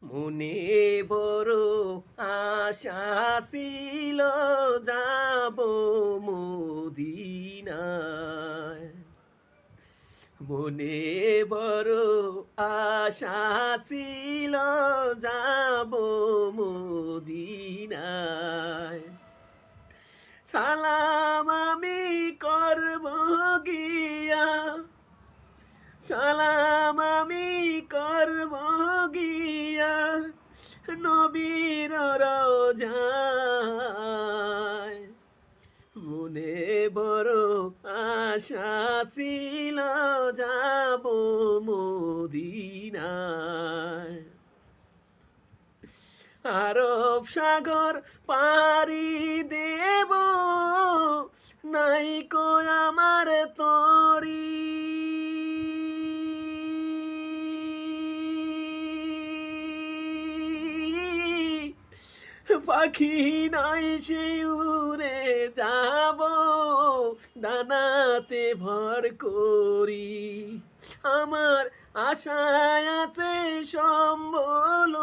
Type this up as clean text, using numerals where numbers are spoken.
মনে বড় আশা ছিল যাব মদিনায়। মনে বড় আশা ছিল যাব মদিনায়। সালাম আমি করব গিয়া, সালাম আমি করব গিয়া নবীর রওজায়। মনে বড় আশা ছিল যাব মদিনায়। আরব সাগর পাড়ি দেব, নাই কো আমার তরি। পাখি নাই সে উড়ে যাব, ডানাতে ভর করি। আমার আশায় আছে সম্বল